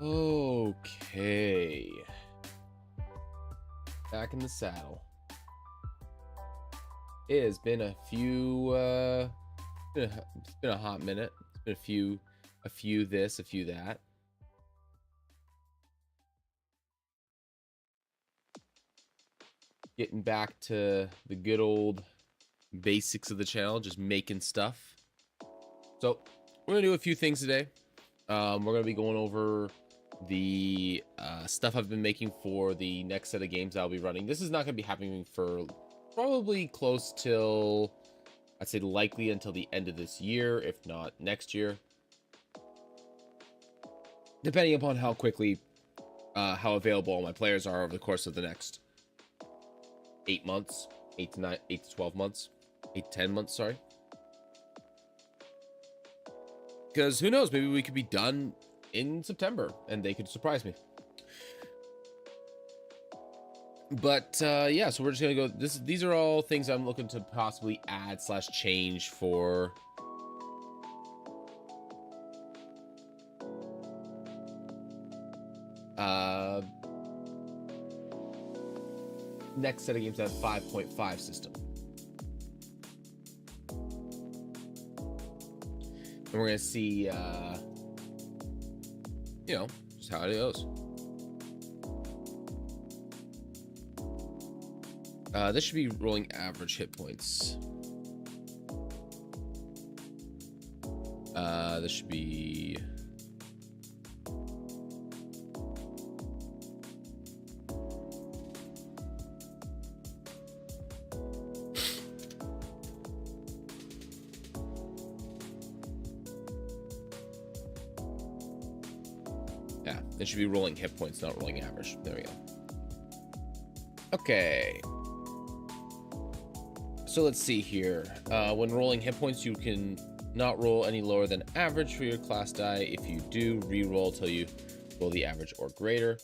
Okay. Back in the saddle. It has been a few it's been a hot minute. It's been a few this, a few that. Getting back to the good old basics of the channel, just making stuff. So, we're going to do a few things today. We're going to be going over the stuff I've been making for the next set of games I'll be running. This is not going to be happening for probably close till, I'd say likely until the end of this year, if not next year. Depending upon how quickly, how available all my players are over the course of the next 8 months, 8 to 12 months, 8 to 10 months, sorry. Because who knows, maybe we could be done in September and they could surprise me. But yeah, so we're just gonna go. These are all things I'm looking to possibly add / change for next set of games that have 5.5 system. And we're gonna see you know, just how it goes. This should be rolling average hit points. This should be yeah, it should be rolling hit points, not rolling average. There we go. Okay. So let's see here. When rolling hit points, you can not roll any lower than average for your class die. If you do, re-roll till you roll the average or greater.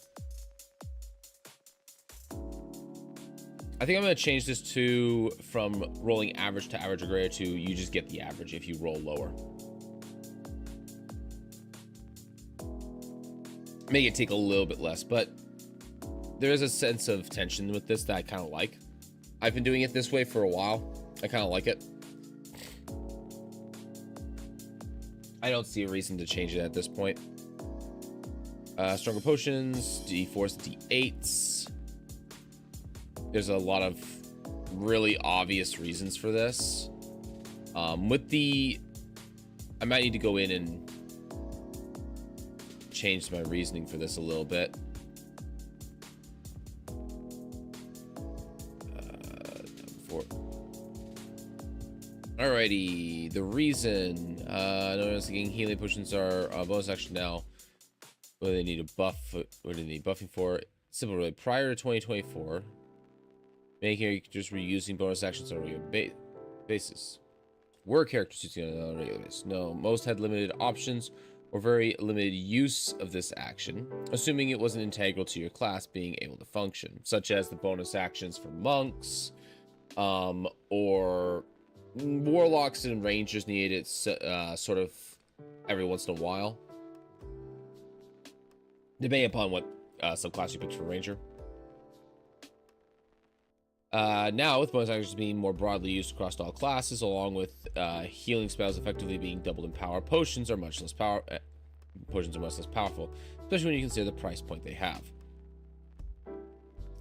I think I'm going to change this to from rolling average to average or greater to you just get the average if you roll lower. Make it take a little bit less, but there is a sense of tension with this that I kind of like. I've been doing it this way for a while. I kind of like it. I don't see a reason to change it at this point. Stronger potions, D4s, D8s. There's a lot of really obvious reasons for this. I might need to go in and change my reasoning for this a little bit. Alrighty, the reason noticing healing potions are bonus action now. What do they need a buff? What do they need buffing for? Simple, really. Prior to 2024, making just reusing bonus actions on a regular basis. Were characters using it on a regular basis? No, most had limited options or very limited use of this action, assuming it wasn't integral to your class being able to function, such as the bonus actions for monks, or warlocks and rangers needed it sort of every once in a while, depending upon what subclass you picked for ranger. Now with bonus actions being more broadly used across all classes, along with healing spells effectively being doubled in power, potions are much less powerful, especially when you consider the price point they have.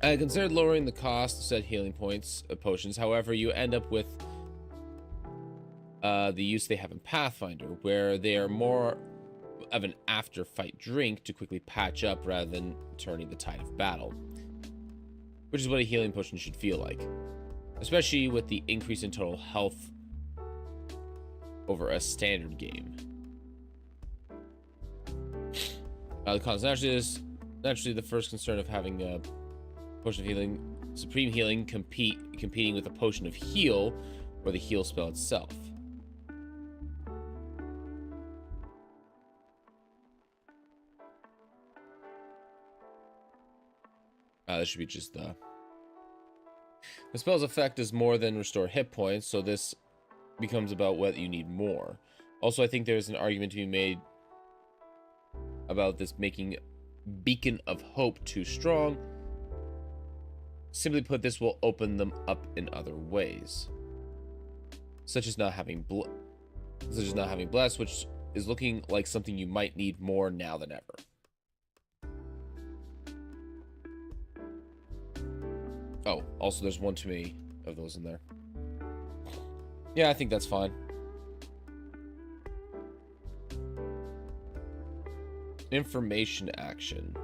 I considered lowering the cost of said healing points potions. However, you end up with the use they have in Pathfinder, where they are more of an after-fight drink to quickly patch up rather than turning the tide of battle, which is what a healing potion should feel like, especially with the increase in total health over a standard game. The cons naturally the first concern of having a potion of healing, supreme healing, competing with a potion of heal or the heal spell itself. This should be just the spell's effect is more than restore hit points, so this becomes about whether you need more. Also, I think there's an argument to be made about this making beacon of hope too strong. Simply put, this will open them up in other ways, such as not having bless, which is looking like something you might need more now than ever. Oh, also there's one too many of those in there. Yeah, I think that's fine. Information action.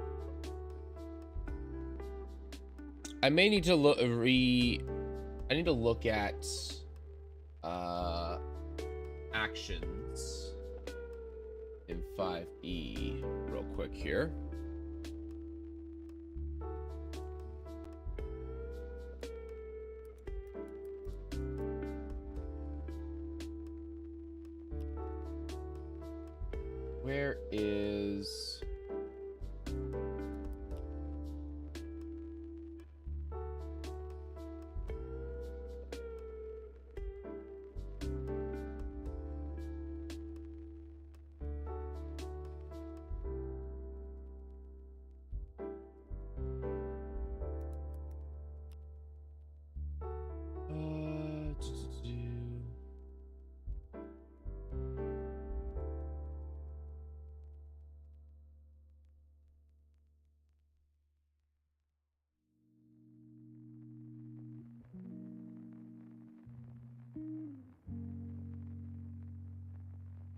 I may need to look I need to look at actions in 5e real quick here. Where is...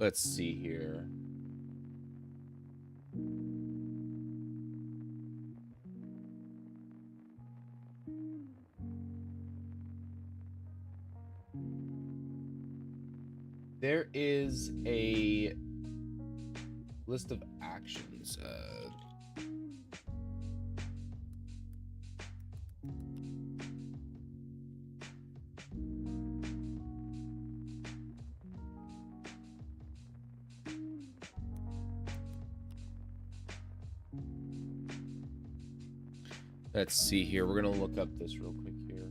Let's see here. There is a list of actions. Let's see here. We're gonna look up this real quick here.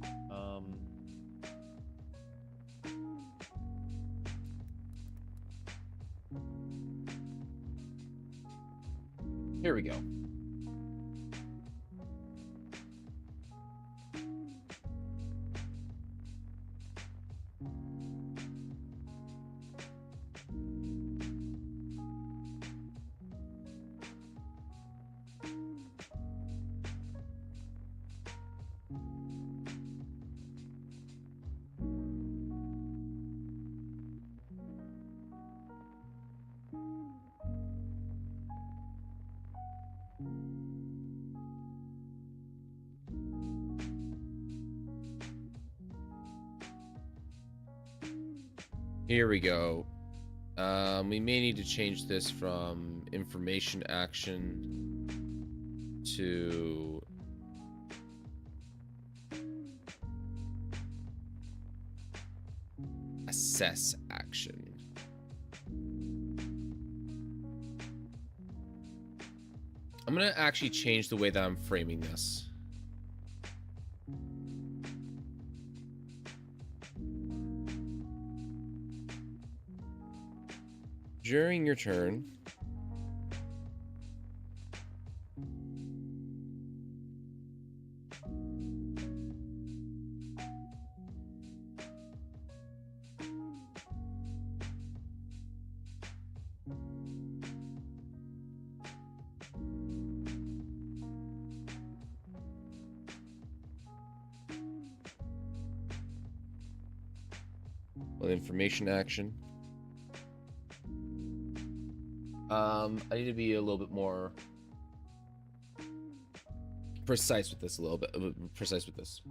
Here we go. Here we go. We may need to change this from information action to assess action. I'm gonna actually change the way that I'm framing this. During your turn, with information action, I need to be a little bit more precise with this. Precise with this.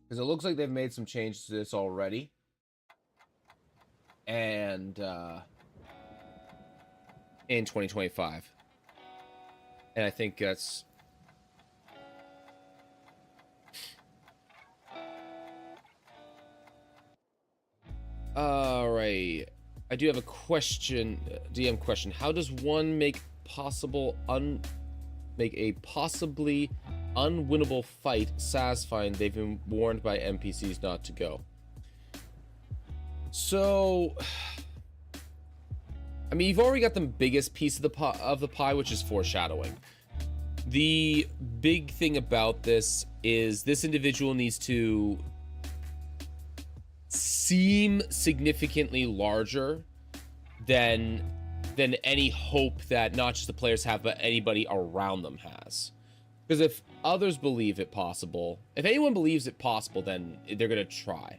Because it looks like they've made some changes to this already. And in 2025. And I think that's... Alright. I do have a question, DM question. How does one make possible make a possibly unwinnable fight satisfying. They've been warned by NPCs not to go. So, I mean, you've already got the biggest piece of the pie, which is foreshadowing. The big thing about this is this individual needs to seem significantly larger than any hope that not just the players have, but anybody around them has. Because if others believe it possible, if anyone believes it possible, then they're gonna try.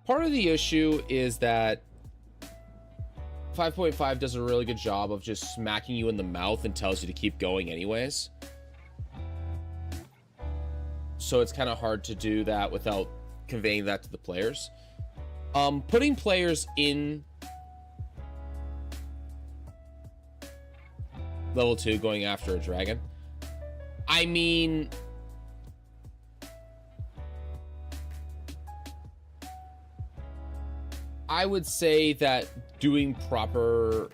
Part of the issue is that 5.5 does a really good job of just smacking you in the mouth and tells you to keep going anyways. So it's kind of hard to do that without conveying that to the players. Putting players in level 2 going after a dragon. I mean, I would say that doing proper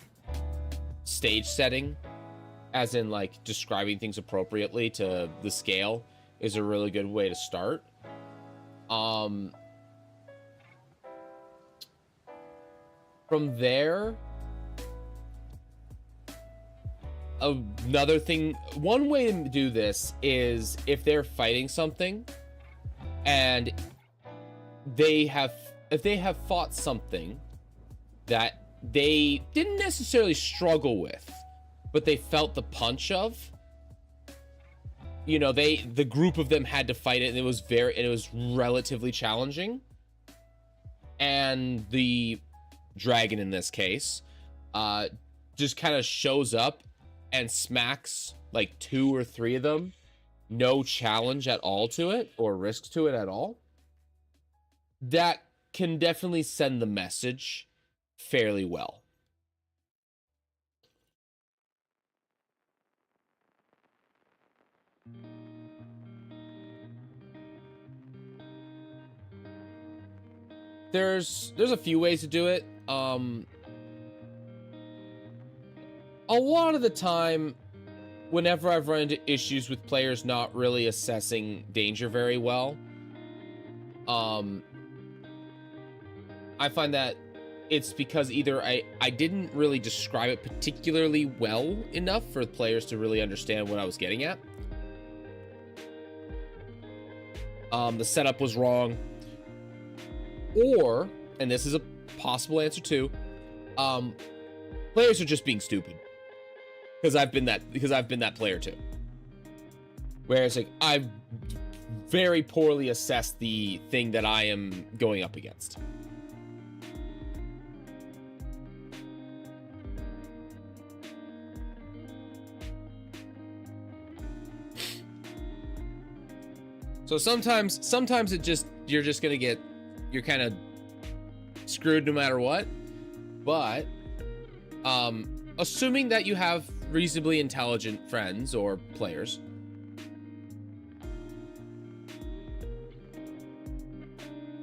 stage setting, as in like describing things appropriately to the scale, is a really good way to start. From there, another thing, one way to do this is if they're fighting something and if they have fought something that they didn't necessarily struggle with, but they felt the punch of, you know, the group of them had to fight it, and it was relatively challenging, and the dragon in this case just kind of shows up and smacks like 2 or 3 of them, no challenge at all to it or risk to it at all, that can definitely send the message fairly well. There's a few ways to do it. A lot of the time, whenever I've run into issues with players not really assessing danger very well, I find that it's because either I didn't really describe it particularly well enough for players to really understand what I was getting at. The setup was wrong. Or, and this is a possible answer too, players are just being stupid. Because I've been that player too. Whereas like I've very poorly assessed the thing that I am going up against. So sometimes you're kind of screwed no matter what. But assuming that you have reasonably intelligent friends or players,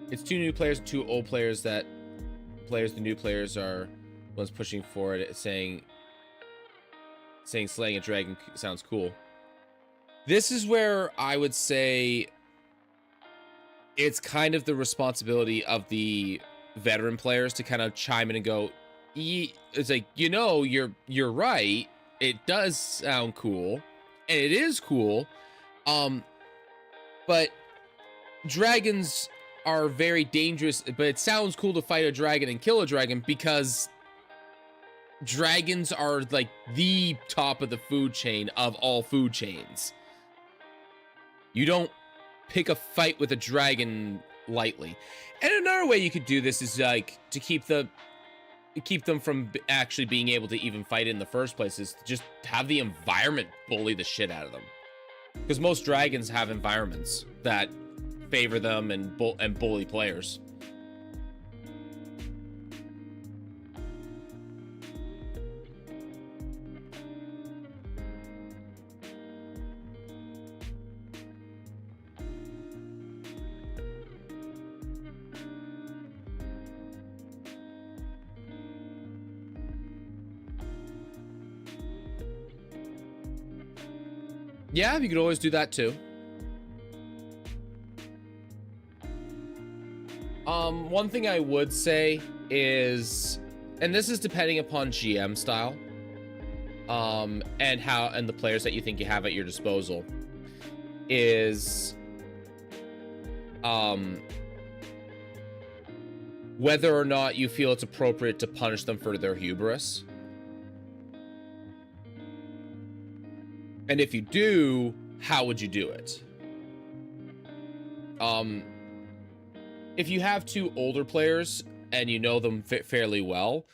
it's 2 new players, 2 old players. The new players are ones pushing forward, saying slaying a dragon sounds cool. This is where I would say it's kind of the responsibility of the veteran players to kind of chime in and go, it's like, you know, you're right. It does sound cool, and it is cool. But dragons are very dangerous, but it sounds cool to fight a dragon and kill a dragon because dragons are like the top of the food chain of all food chains. You don't pick a fight with a dragon lightly. And another way you could do this is like to keep them from actually being able to even fight in the first place is to just have the environment bully the shit out of them. Because most dragons have environments that favor them and bully players. Yeah, you could always do that too. One thing I would say is, and this is depending upon GM style, and the players that you think you have at your disposal, is whether or not you feel it's appropriate to punish them for their hubris. And if you do, how would you do it? If you have two older players and you know them fairly well,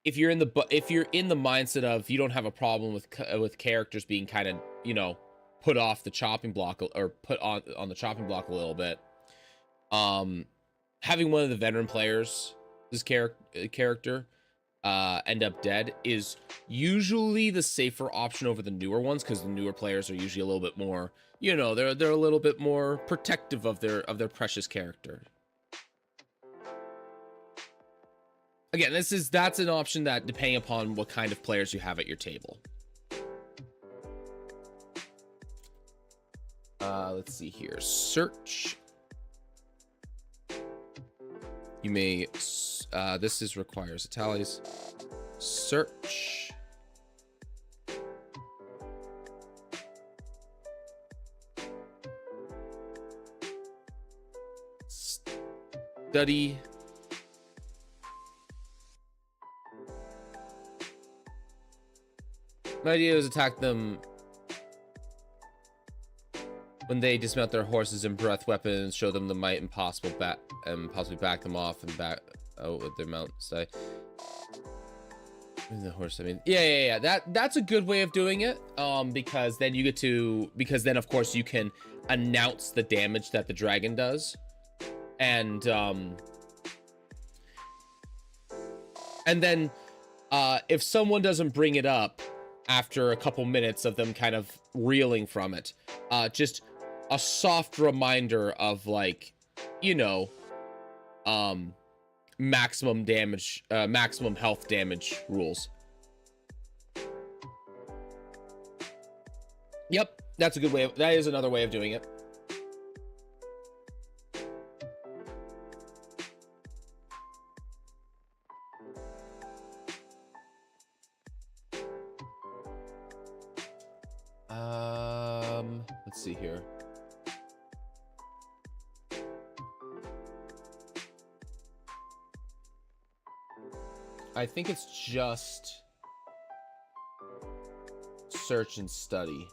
if you're in the mindset of you don't have a problem with characters being kind of, you know, put off the chopping block or put on the chopping block a little bit, having one of the veteran players, this character end up dead is usually the safer option over the newer ones, because the newer players are usually a little bit more, you know, they're a little bit more protective of their precious character. Again, that's an option that, depending upon what kind of players you have at your table. Let's see here. Search. You may, this requires italics. Search. Study. My idea is attack them when they dismount their horses and breath weapons, show them the might and possibly back them off and back with their mount. Say the horse. I mean, yeah. That's a good way of doing it. Because then of course you can announce the damage that the dragon does, and then if someone doesn't bring it up after a couple minutes of them kind of reeling from it, just a soft reminder of, like, you know, maximum damage, maximum health damage rules. Yep, that's a good way that is another way of doing it. Let's see here. I think it's just search and study.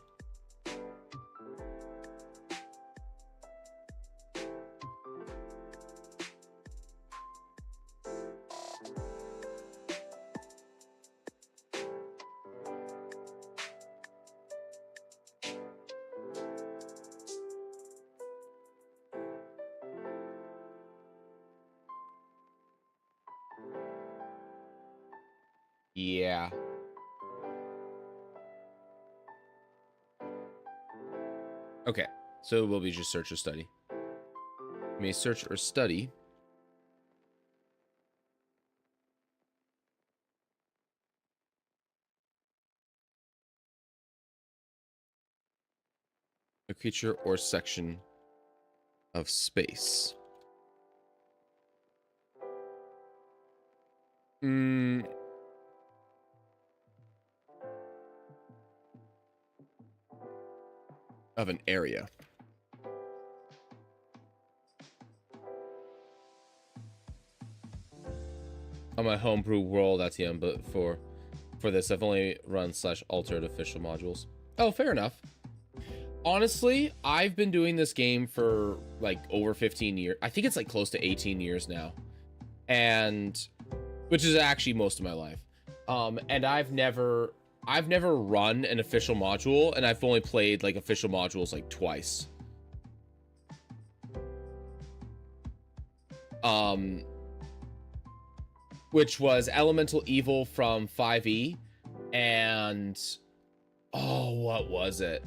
Yeah. Okay, so it will be just search or study. You may search or study a creature or section of space. Of an area. On my homebrew world ATM, but for this I've only run /altered official modules. Oh, fair enough. Honestly, I've been doing this game for like over 15 years. I think it's like close to 18 years now, and which is actually most of my life. And I've never run an official module, and I've only played like official modules like twice. Which was Elemental Evil from 5e, and oh, what was it?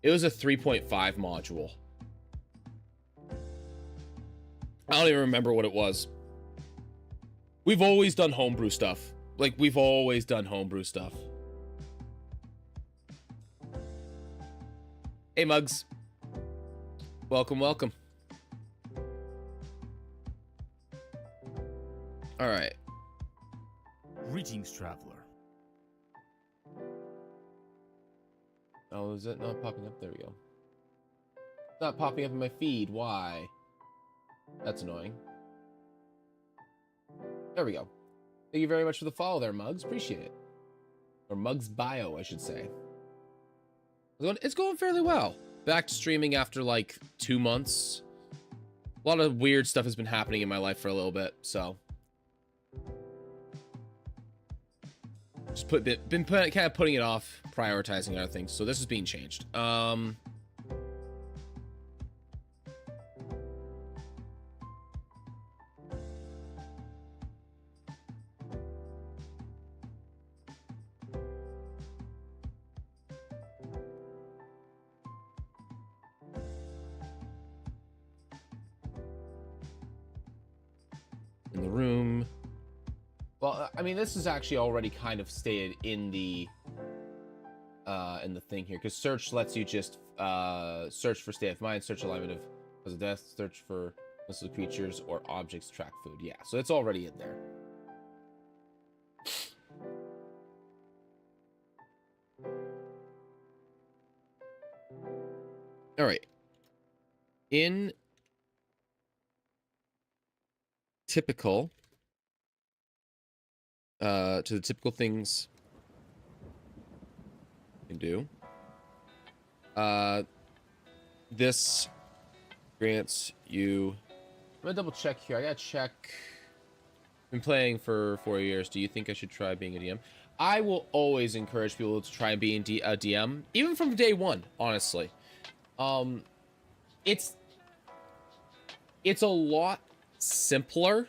It was a 3.5 module. I don't even remember what it was. We've always done homebrew stuff. Like, we've always done homebrew stuff. Hey, Mugs. Welcome, welcome. All right. Greetings, traveler. Oh, is it not popping up? There we go. It's not popping up in my feed. Why? That's annoying. There we go. Thank you very much for the follow there, Mugs. Appreciate it. Or Mugs Bio, I should say. It's going fairly well. Back to streaming after like 2 months. A lot of weird stuff has been happening in my life for a little bit, so just been kind of putting it off, prioritizing other things. So this is being changed. In the room. Well, I mean, this is actually already kind of stated in the thing here, because search lets you just search for state of mind, search alignment of cause of death, search for missile creatures or objects, track food. Yeah, so it's already in there. All right. In typical, to the typical things you can do. This grants you. I'm gonna double check here. I gotta check. Been playing for 4 years. Do you think I should try being a DM? I will always encourage people to try being a DM, even from day one. Honestly, it's a lot simpler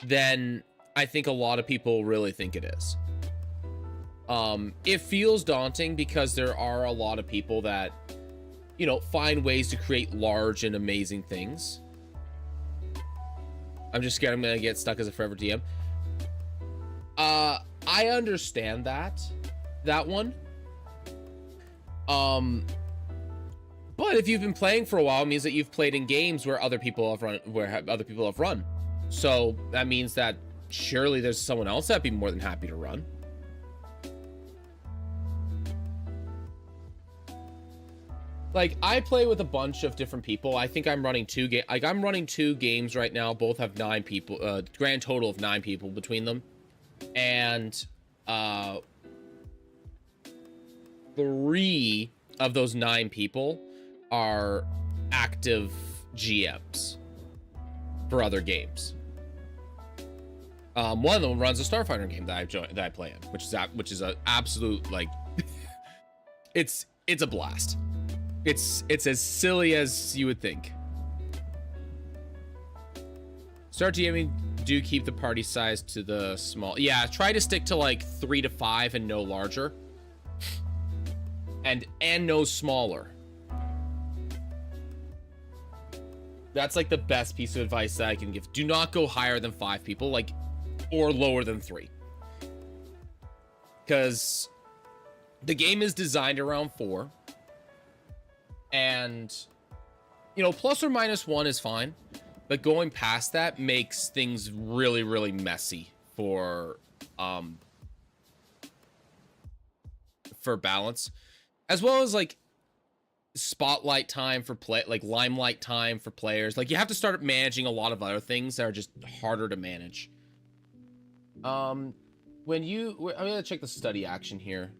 than I think a lot of people really think it is. It feels daunting because there are a lot of people that, you know, find ways to create large and amazing things. I'm just scared I'm gonna get stuck as a forever DM. I understand that one. But if you've been playing for a while, it means that you've played in games where other people have run. So that means that surely there's someone else that'd be more than happy to run. Like, I play with a bunch of different people. I think I'm running I'm running 2 games right now. Both have 9 people, grand total of 9 people between them. And 3 of those 9 people are active GMs for other games. One of them runs a Starfighter game that I play in, which is an absolute, like, it's a blast. It's as silly as you would think. Start DMing, do keep the party size to the small. Yeah, try to stick to like 3 to 5 and no larger. And no smaller. That's like the best piece of advice that I can give. Do not go higher than 5 people, like, or lower than 3. Because the game is designed around 4. And, you know, plus or minus 1 is fine. But going past that makes things really, really messy for balance. As well as, like, spotlight time for like limelight time for players. Like, you have to start managing a lot of other things that are just harder to manage. I'm gonna check the study action here.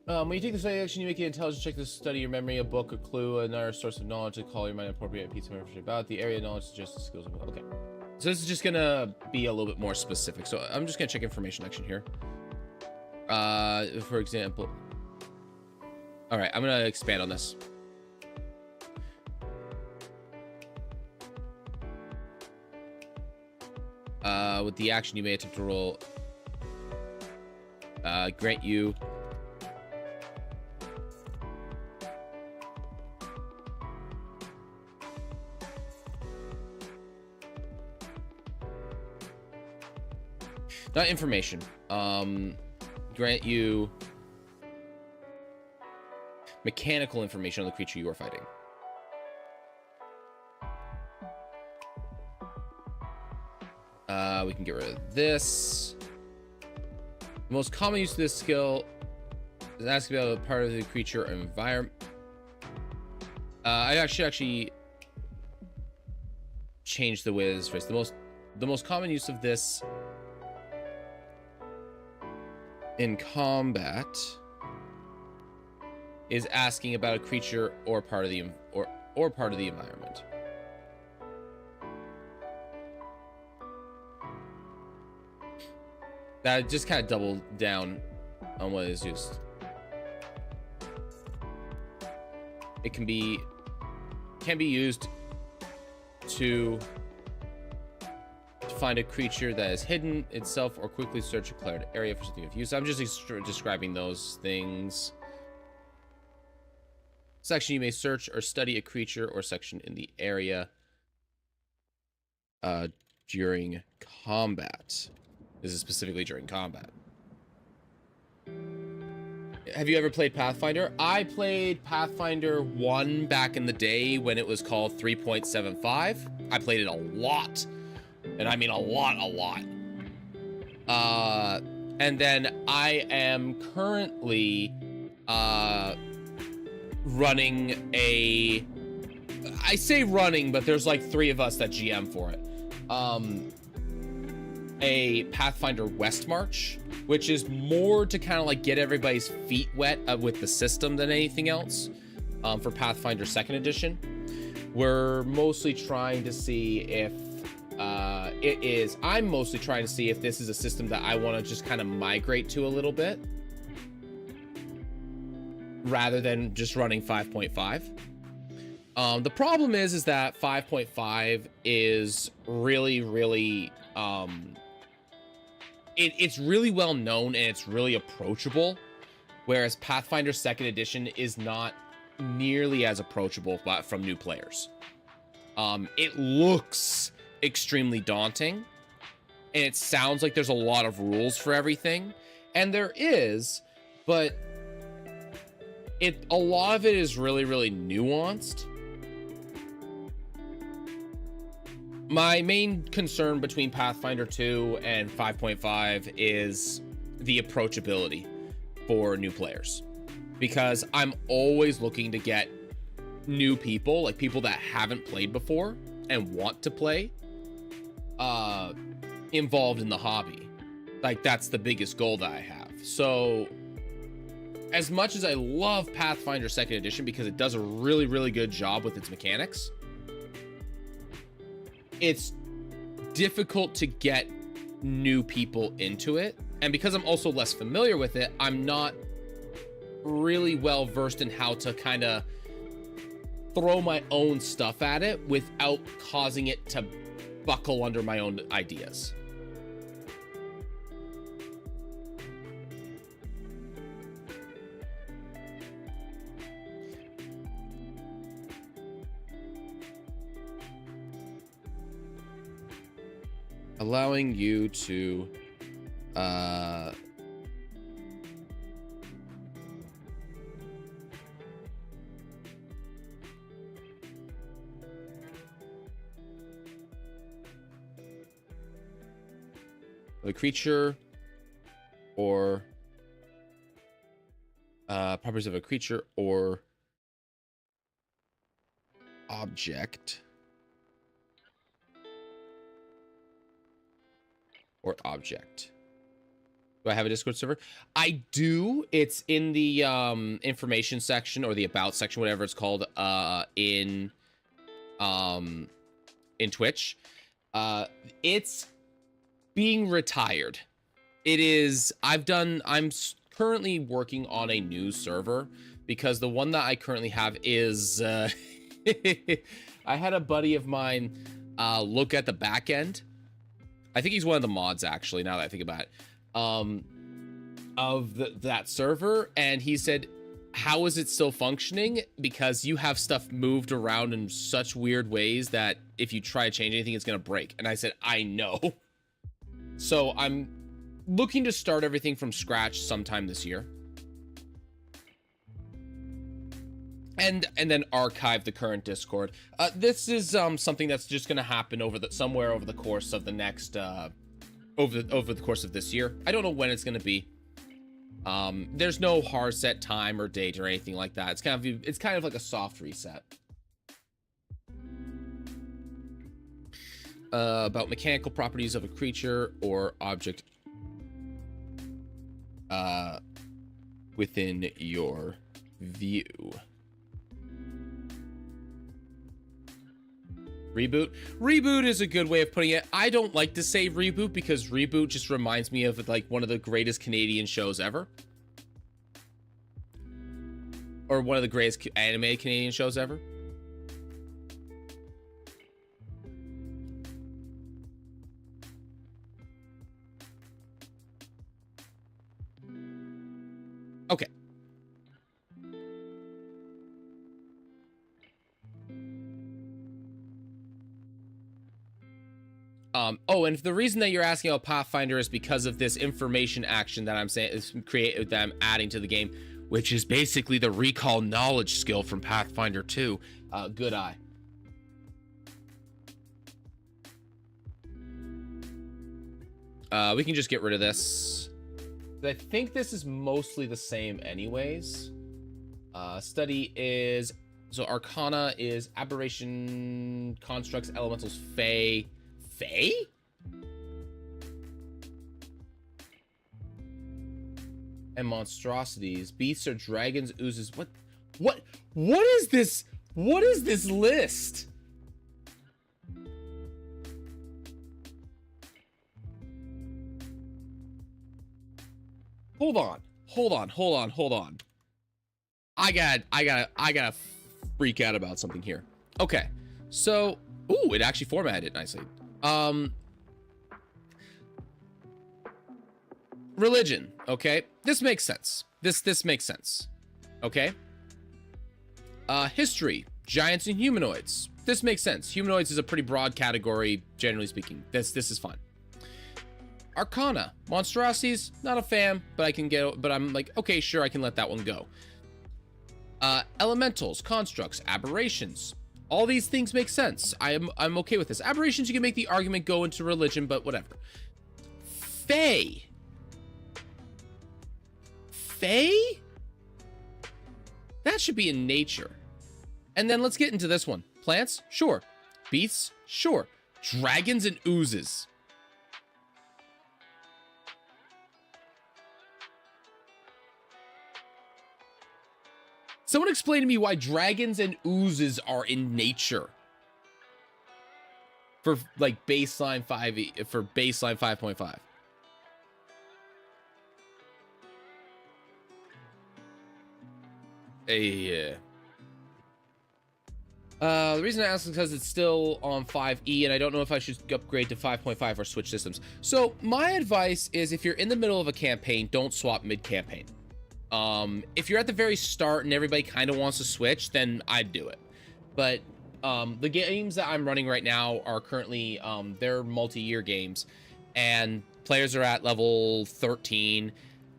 When you take the study action, you make it intelligent check to study your memory, a book, a clue, another source of knowledge to call your mind appropriate piece of information about the area of knowledge, suggests the skills. Okay. So this is just gonna be a little bit more specific. So I'm just gonna check information action here. For example. All right, I'm gonna expand on this. With the action you may attempt to roll, grant you Not information. Grant you mechanical information on the creature you are fighting. We can get rid of this. The most common use of this skill is asking about a part of the creature or environment. I actually change the way this phrase. The most common use of this in combat is asking about a creature or part of the part of the environment. That just kind of doubled down on what is used. It can be used to find a creature that is hidden itself or quickly search a cleared area for something of use. I'm just describing those things. Section, you may search or study a creature or section in the area during combat. This is specifically during combat. Have you ever played Pathfinder? I played Pathfinder 1 back in the day when it was called 3.75. I played it a lot. And I mean a lot. And then I am currently running a... I say running, but there's like 3 of us that GM for it. A Pathfinder West March, which is more to kind of like get everybody's feet wet with the system than anything else. For Pathfinder 2nd edition, we're mostly trying to see if I'm mostly trying to see if this is a system that I want to just kind of migrate to a little bit rather than just running 5.5. The problem is that 5.5 is really it's really well known and it's really approachable, whereas Pathfinder 2nd edition is not nearly as approachable from new players. It looks extremely daunting and it sounds like there's a lot of rules for everything, and there is, but a lot of it is really nuanced. My main concern between Pathfinder 2 and 5.5 is the approachability for new players, because I'm always looking to get new people, like people that haven't played before and want to play, involved in the hobby. Like, that's the biggest goal that I have. So as much as I love Pathfinder 2nd edition because it does a really good job with its mechanics, it's difficult to get new people into it. And because I'm also less familiar with it, I'm not really well versed in how to kind of throw my own stuff at it without causing it to buckle under my own ideas. Allowing you to the creature or properties of a creature or object or object. Do I have a Discord server? I do. It's in the information section or the about section, whatever it's called, in Twitch. It's being retired. It is. I'm currently working on a new server because the one that I currently have is I had a buddy of mine look at the back end. I think he's one of the mods, actually, now that I think about it, of that server, and he said, how is it still functioning? Because you have stuff moved around in such weird ways that if you try to change anything, it's gonna break. And I said, I know. So I'm looking to start everything from scratch sometime this year. And then archive the current Discord. This is something that's just going to happen somewhere over the course of the next over the course of this year. I don't know when it's going to be. There's no hard set time or date or anything like that. It's kind of like a soft reset. About mechanical properties of a creature or object within your view. Reboot is a good way of putting it. I don't like to say reboot because reboot just reminds me of like one of the greatest Canadian shows ever, or one of the greatest animated Canadian shows ever. Okay. Oh, and the reason that you're asking about Pathfinder is because of this information action that I'm saying is that I'm adding to the game, which is basically the recall knowledge skill from Pathfinder 2. Good eye. We can just get rid of this. I think this is mostly the same anyways. Study is... So Arcana is Aberration, Constructs, Elementals, Fae. Fae? And monstrosities. Beasts or dragons, oozes. What is this? What is this list? Hold on. I gotta freak out about something here. Okay. So, ooh, it actually formatted it nicely. Religion, okay? This makes sense. This makes sense. Okay? History, giants and humanoids. This makes sense. Humanoids is a pretty broad category, generally speaking. This is fine. Arcana, monstrosities, not a fan, but I'm like, okay, sure, I can let that one go. Elementals, constructs, aberrations. All these things make sense. I'm okay with this. Aberrations, you can make the argument go into religion, but whatever. Fae. That should be in nature. And then let's get into this one. Plants, sure. Beasts, sure. Dragons and oozes. Someone explain to me why dragons and oozes are in nature. For like baseline 5e, for baseline 5.5. Yeah. The reason I ask is because it's still on 5e, and I don't know if I should upgrade to 5.5 or switch systems. So my advice is, if you're in the middle of a campaign, don't swap mid-campaign. If you're at the very start and everybody kind of wants to switch, then I'd do it. But the games that I'm running right now are currently they're multi-year games, and players are at level 13,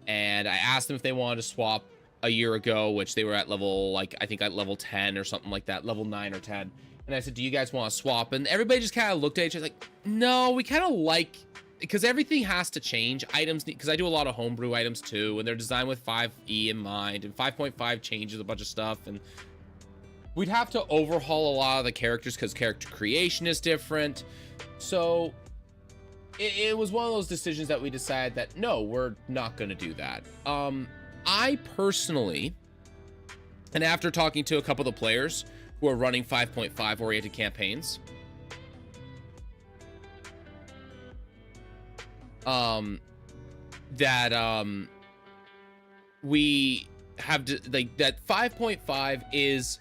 and I asked them if they wanted to swap a year ago, which they were at level, like, I think at level 10 or something like that, level 9 or 10. And I said, do you guys want to swap? And everybody just kind of looked at each other like, no, we kind of like, because everything has to change. Items, because I do a lot of homebrew items too, and they're designed with 5e in mind, and 5.5 changes a bunch of stuff, and we'd have to overhaul a lot of the characters because character creation is different. So it was one of those decisions that we decided that, no, we're not going to do that. I personally, and after talking to a couple of the players who are running 5.5 oriented campaigns, we have like that 5.5 is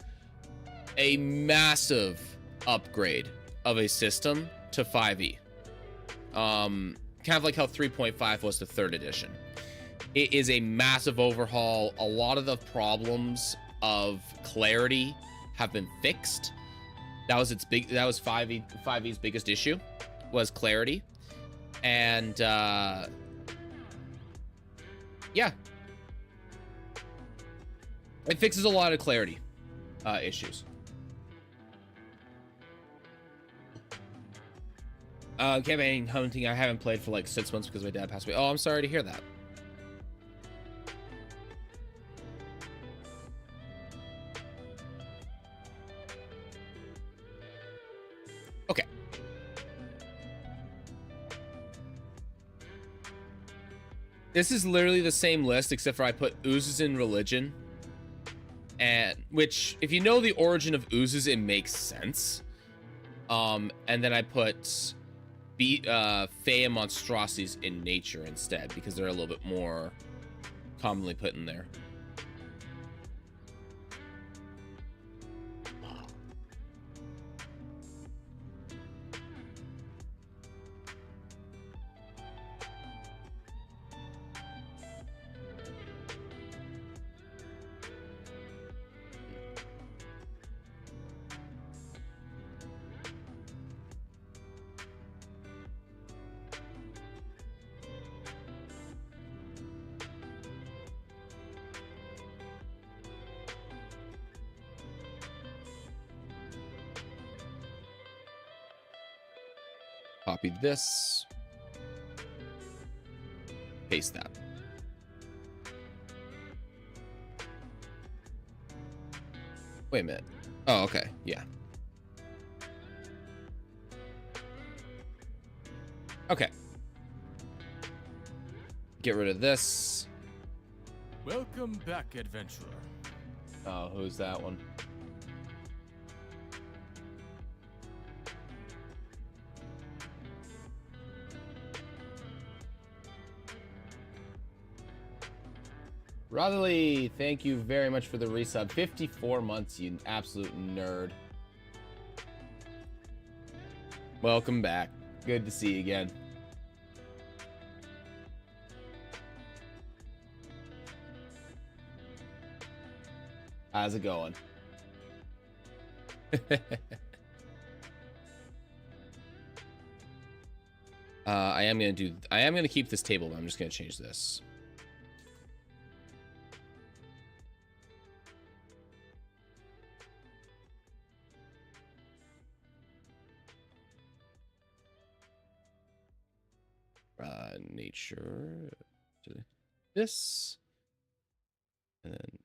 a massive upgrade of a system to 5e. Kind of like how 3.5 was to 3rd edition. It is a massive overhaul. A lot of the problems of clarity have been fixed. That was 5e's biggest issue, was clarity. And Yeah. It fixes a lot of clarity issues. Campaign hunting I haven't played for like 6 months because my dad passed away. Oh, I'm sorry to hear that. Okay. This is literally the same list except for I put oozes in religion. And which, if you know the origin of oozes, it makes sense. And then I put Fey and monstrosities in nature instead because they're a little bit more commonly put in there. Copy this. Paste that. Wait a minute. Oh, okay. Yeah. Okay. Get rid of this. Welcome back, adventurer. Oh, who's that one? Rotherly, thank you very much for the resub. 54 months, you absolute nerd. Welcome back. Good to see you again. How's it going? I am gonna keep this table, but I'm just gonna change this. Nature, this, and then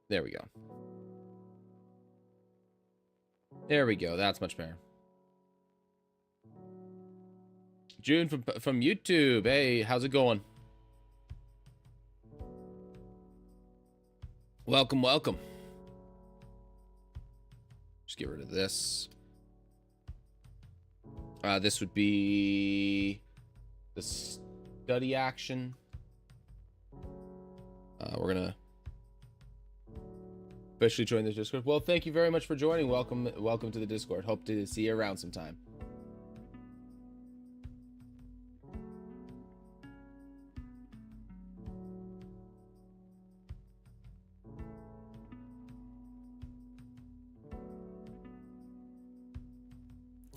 there we go. There we go. That's much better. June from YouTube. Hey, how's it going? Welcome, welcome. Just get rid of this. This would be the study action. We're gonna officially join the Discord. Well, thank you very much for joining. Welcome to the Discord. Hope to see you around sometime.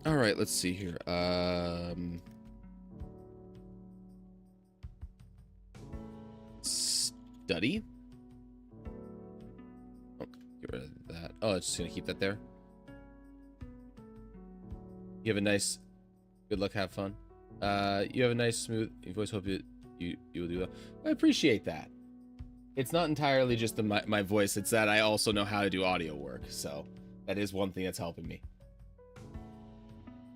All right, let's see here. Study. Oh, get rid of that. Oh, it's just gonna keep that there. You have a nice. Good luck. Have fun. You have a nice, smooth voice. Hope you will do well. I appreciate that. It's not entirely just my voice. It's that I also know how to do audio work. So that is one thing that's helping me.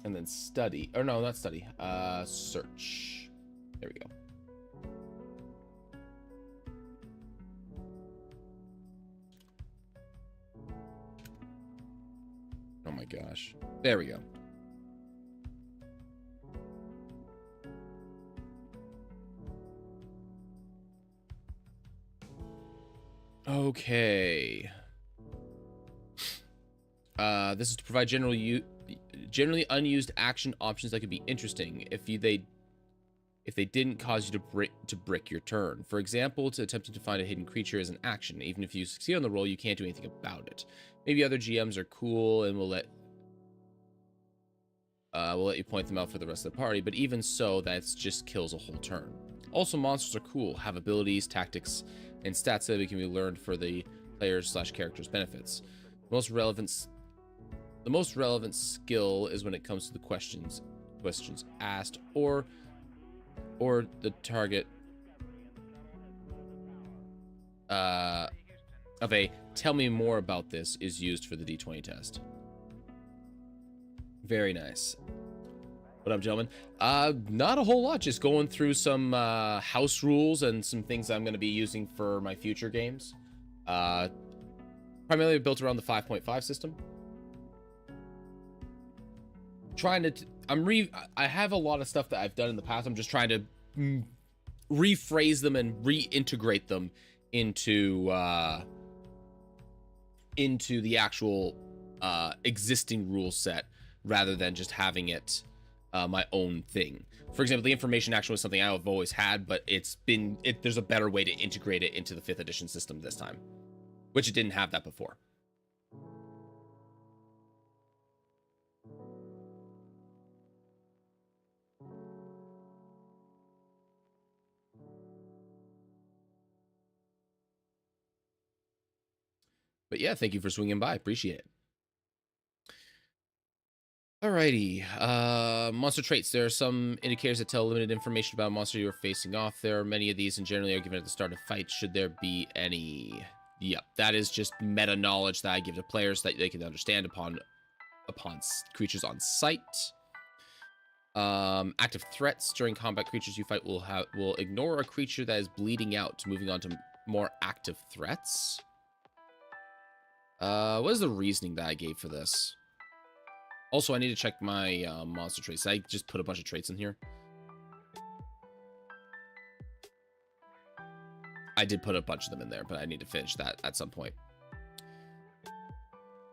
And then study, or no, not study, search. There we go. Oh my gosh. There we go. Okay. This is to provide generally unused action options that could be interesting if they didn't cause you to brick your turn. For example, to attempting to find a hidden creature is an action. Even if you succeed on the roll, you can't do anything about it. Maybe other GMs are cool and will let We'll let you point them out for the rest of the party, but even so, that just kills a whole turn. Also, monsters are cool, have abilities, tactics, and stats that can be learned for the players/characters' benefits. The most relevant skill is when it comes to the questions asked, or the target of a "tell me more about this" is used for the D20 test. Very nice. What up, gentlemen? Not a whole lot. Just going through some house rules and some things I'm going to be using for my future games. Primarily built around the 5.5 system. I have a lot of stuff that I've done in the past. I'm just trying to rephrase them and reintegrate them into the actual existing rule set, rather than just having it my own thing. For example, the information action was something I've always had, but there's a better way to integrate it into the 5th edition system this time, which it didn't have that before. But yeah, thank you for swinging by. Appreciate it. Alrighty, monster traits. There are some indicators that tell limited information about a monster you are facing off. There are many of these and generally are given at the start of fight, should there be any. Yep, that is just meta knowledge that I give to players that they can understand upon creatures on sight. Active threats. During combat, creatures you fight will ignore a creature that is bleeding out. Moving on to more active threats. What is the reasoning that I gave for this? Also, I need to check my monster traits. I just put a bunch of traits in here. I did put a bunch of them in there, but I need to finish that at some point.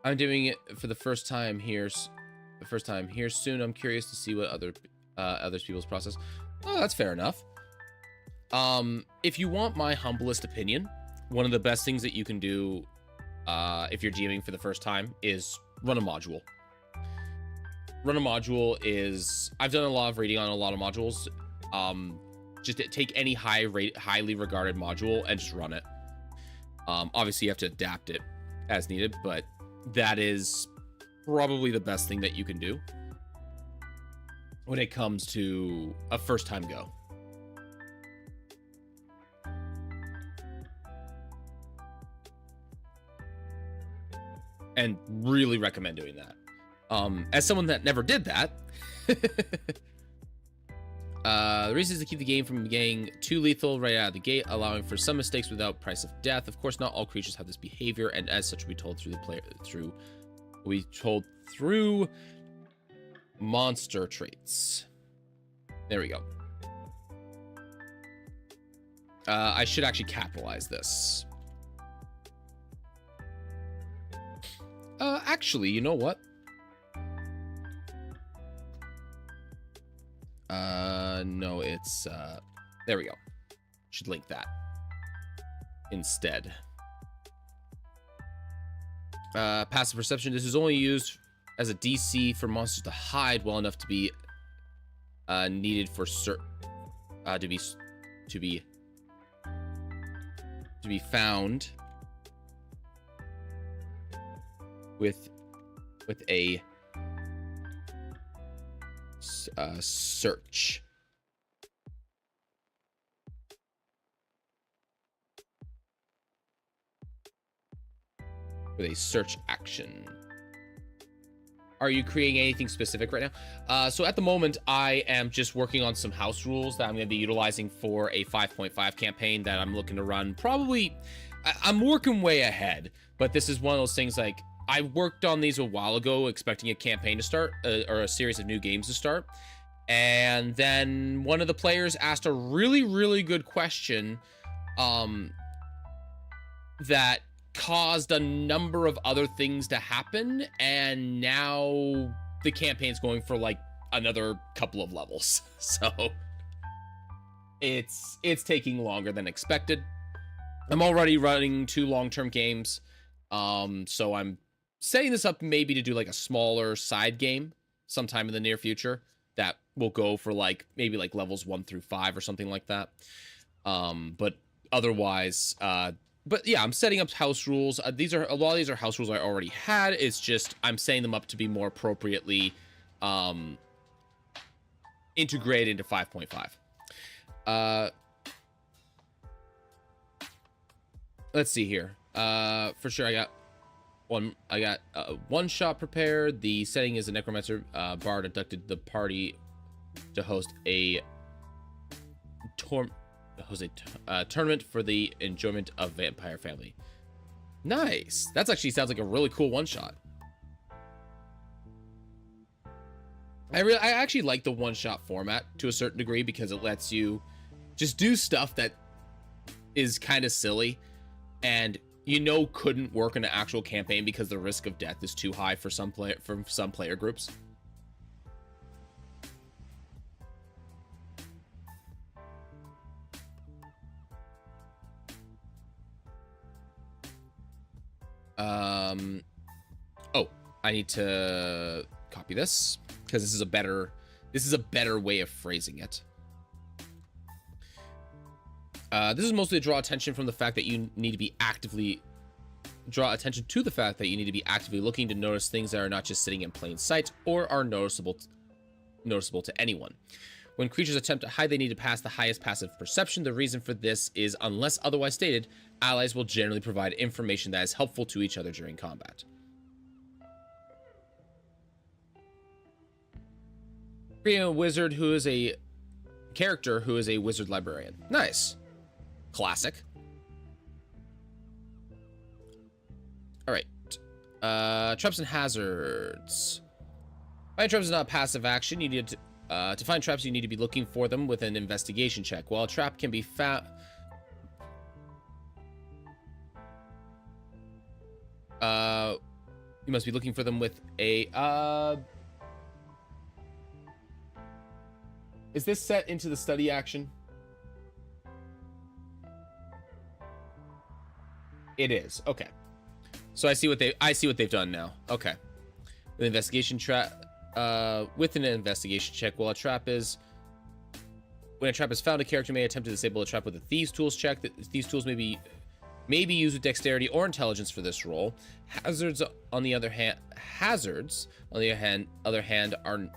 I'm doing it for the first time here soon. I'm curious to see what other people's process. Oh, that's fair enough. If you want my humblest opinion, one of the best things that you can do if you're GMing for the first time is run a module. Run a module is, I've done a lot of reading on a lot of modules. Just take any highly regarded module and just run it. Obviously you have to adapt it as needed, but that is probably the best thing that you can do when it comes to a first time go. And really recommend doing that. As someone that never did that, the reason is to keep the game from getting too lethal right out of the gate, allowing for some mistakes without price of death. Of course, not all creatures have this behavior, and as such, we told through monster traits. There we go. I should actually capitalize this. Actually, you know what? No, it's, there we go. Should link that instead. Passive perception. This is only used as a DC for monsters to hide well enough to be, needed for to be found with a search. With a search action. Are you creating anything specific right now? So at the moment, I am just working on some house rules that I'm going to be utilizing for a 5.5 campaign that I'm looking to run. Probably, I'm working way ahead, but this is one of those things like, I worked on these a while ago, expecting a campaign to start, or a series of new games to start. And then one of the players asked a really, really good question that caused a number of other things to happen. And now the campaign's going for like another couple of levels. So it's taking longer than expected. I'm already running 2 long-term games. So I'm setting this up maybe to do like a smaller side game sometime in the near future that will go for like maybe like levels 1 through 5 or something like that. But otherwise, but yeah, I'm setting up house rules. A lot of these are house rules I already had. It's just I'm setting them up to be more appropriately integrated into 5.5. Let's see here. For sure, I got one shot prepared. The setting is a necromancer. Bard abducted the party to host a tournament for the enjoyment of vampire family. Nice. That's actually sounds like a really cool one shot. I actually like the one shot format to a certain degree because it lets you just do stuff that is kind of silly and couldn't work in an actual campaign because the risk of death is too high for some player groups. Oh, I need to copy this because this is a better way of phrasing it. This is mostly to draw attention to the fact that you need to be actively looking to notice things that are not just sitting in plain sight or are noticeable to anyone. When creatures attempt to hide, they need to pass the highest passive perception. The reason for this is, unless otherwise stated, allies will generally provide information that is helpful to each other during combat. Creating a wizard who is a character who is a wizard librarian. Nice. Classic. All right. Traps and hazards. Find traps is not a passive action. You need to find traps, you need to be looking for them with an investigation check. While a trap can be found, you must be looking for them with a is this set into the study action? It is. Okay. So I see what they've done now. Okay. The investigation trap with an investigation check. When a trap is found, a character may attempt to disable a trap with a thieves tools check. These tools may be used with dexterity or intelligence for this role. Hazards on the other hand are,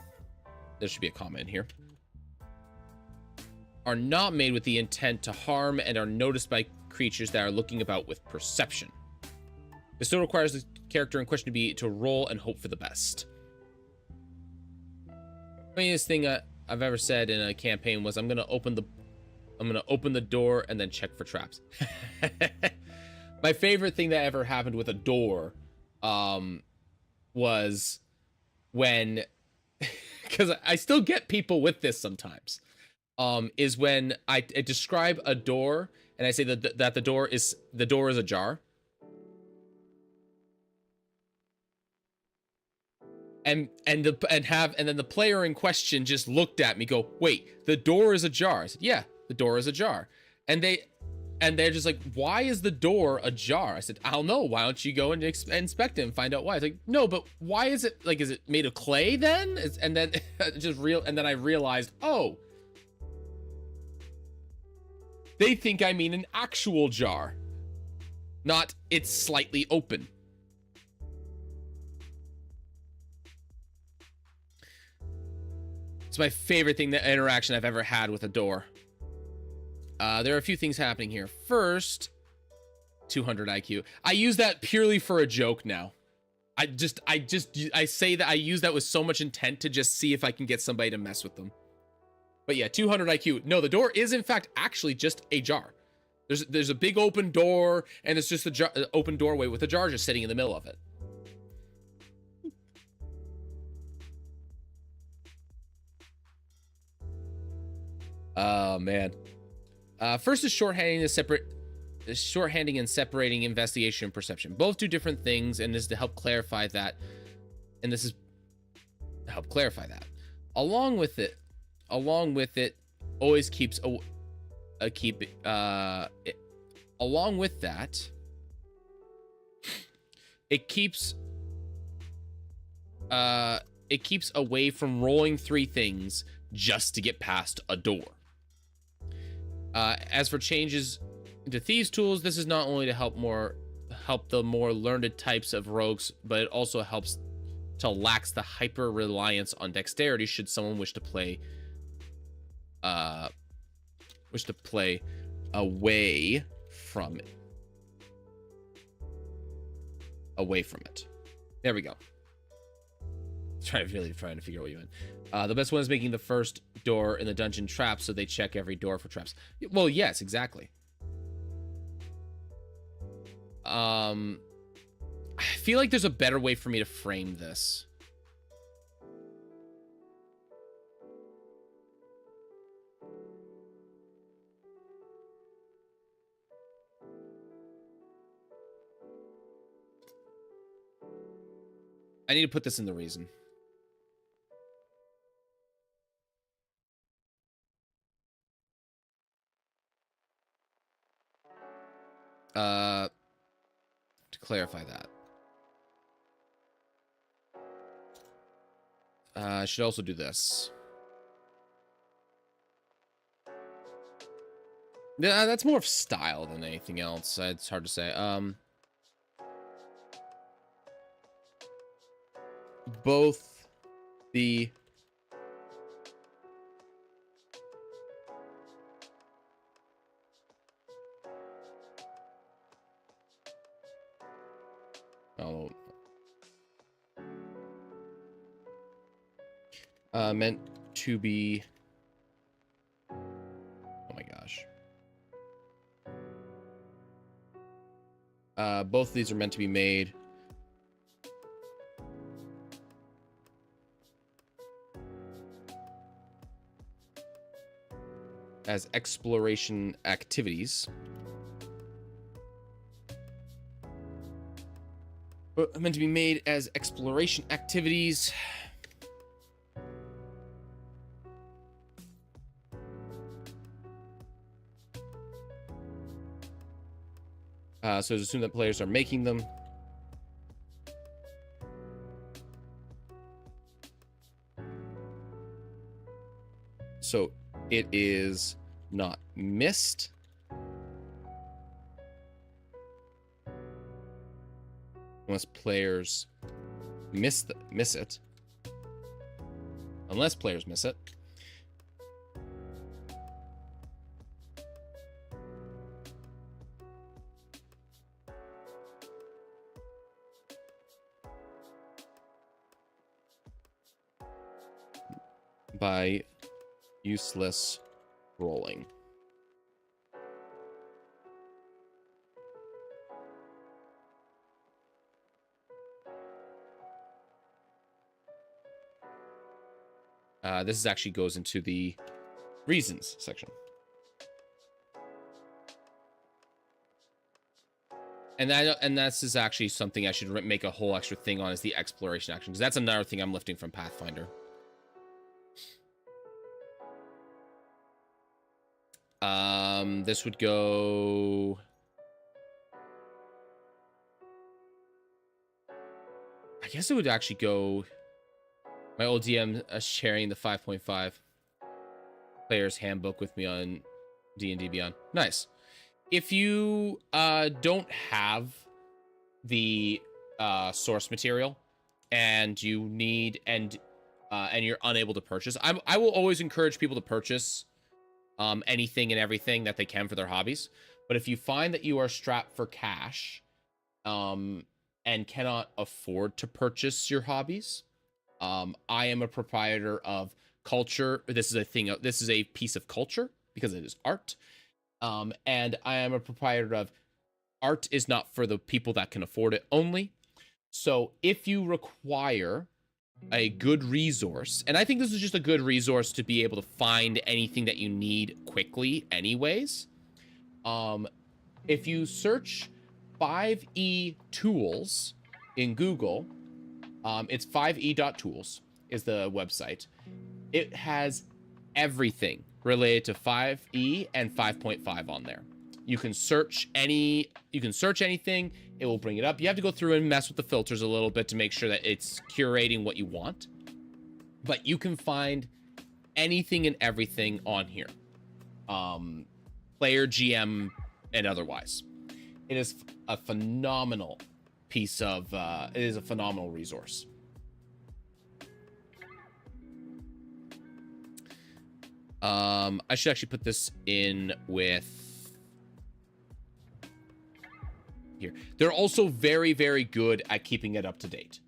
there should be a comment here, are not made with the intent to harm and are noticed by creatures that are looking about with perception. This still requires the character in question to roll and hope for the best. The funniest thing I've ever said in a campaign was, I'm gonna open the door and then check for traps. My favorite thing that ever happened with a door was when, because I still get people with this sometimes, is when I describe a door and I say that the door is ajar. And then the player in question just looked at me, go, wait, the door is ajar. I said, yeah, the door is ajar. And they're just like, why is the door ajar? I said, I don't know. Why don't you go and inspect it and find out why? It's like, no, but why is it, like, is it made of clay then? And then and then I realized, oh, they think I mean an actual jar, not it's slightly open. It's my favorite interaction I've ever had with a door. There are a few things happening here. First, 200 IQ. I use that purely for a joke now. I say that I use that with so much intent to just see if I can get somebody to mess with them. But yeah, 200 IQ. No, the door is in fact actually just a jar. There's a big open door, and it's just an open doorway with a jar just sitting in the middle of it. Oh man. First is shorthanding and separating investigation and perception. Both do different things, and this is to help clarify that. Along with it, always keeps along with that, it keeps it keeps away from rolling 3 things just to get past a door. As for changes to thieves tools, this is not only to help the more learned types of rogues, but it also helps to lax the hyper reliance on dexterity should someone wish to play away from it. There we go. Trying to figure out what you meant. The best one is making the first door in the dungeon traps, so they check every door for traps. Well, yes, exactly. I feel like there's a better way for me to frame this. I need to put this in the reason. To clarify that. I should also do this. Yeah, that's more of style than anything else. It's hard to say. Both the meant to be, oh my gosh. Both of these are meant to be made as exploration activities. Meant to be made as exploration activities. So it's assumed that players are making them. So it is not missed. Unless players miss it. Unless players miss it. By useless rolling. This actually goes into the reasons section. And this is actually something I should make a whole extra thing on, is the exploration action, because that's another thing I'm lifting from Pathfinder. This would go... I guess it would actually go... My old DM sharing the 5.5 player's handbook with me on D&D Beyond. Nice. If you don't have the source material and you need and you're unable to purchase, I will always encourage people to purchase anything and everything that they can for their hobbies. But if you find that you are strapped for cash and cannot afford to purchase your hobbies, I am a proprietor of culture. This is a piece of culture because it is art. And I am a proprietor of art is not for the people that can afford it only. So if you require a good resource, and I think this is just a good resource to be able to find anything that you need quickly anyways. If you search 5e tools in Google, it's 5e.tools is the website. It has everything related to 5e and 5.5 on there. You can search anything, it will bring it up. You have to go through and mess with the filters a little bit to make sure that it's curating what you want. but you can find anything and everything on here. Player, GM, and otherwise. It is a phenomenal piece of, it is a phenomenal resource. I should actually put this in with here. They're also very, very good at keeping it up to date.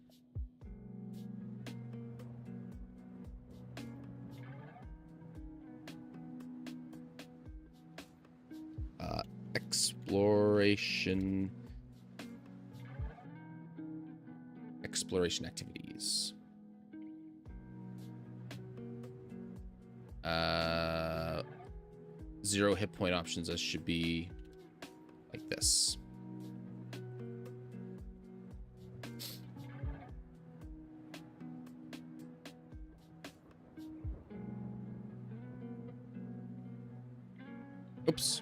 Exploration activities. 0 hit point options. That should be like this. Oops.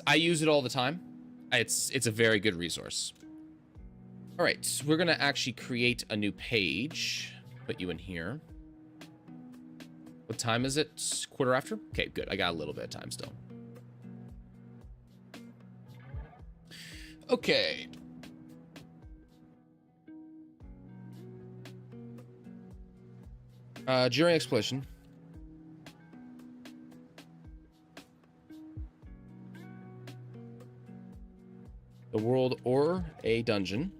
I use it all the time. It's a very good resource. All right, so we're gonna actually create a new page. Put you in here. What time is it? 1:15? Okay, good. I got a little bit of time still. Okay. During exploration. The world or a dungeon.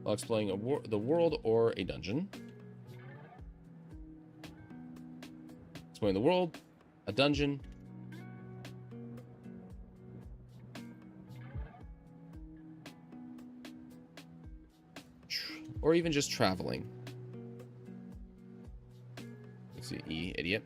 While exploring the world or a dungeon. Exploring the world, a dungeon. Or even just traveling. Let's see, E, idiot.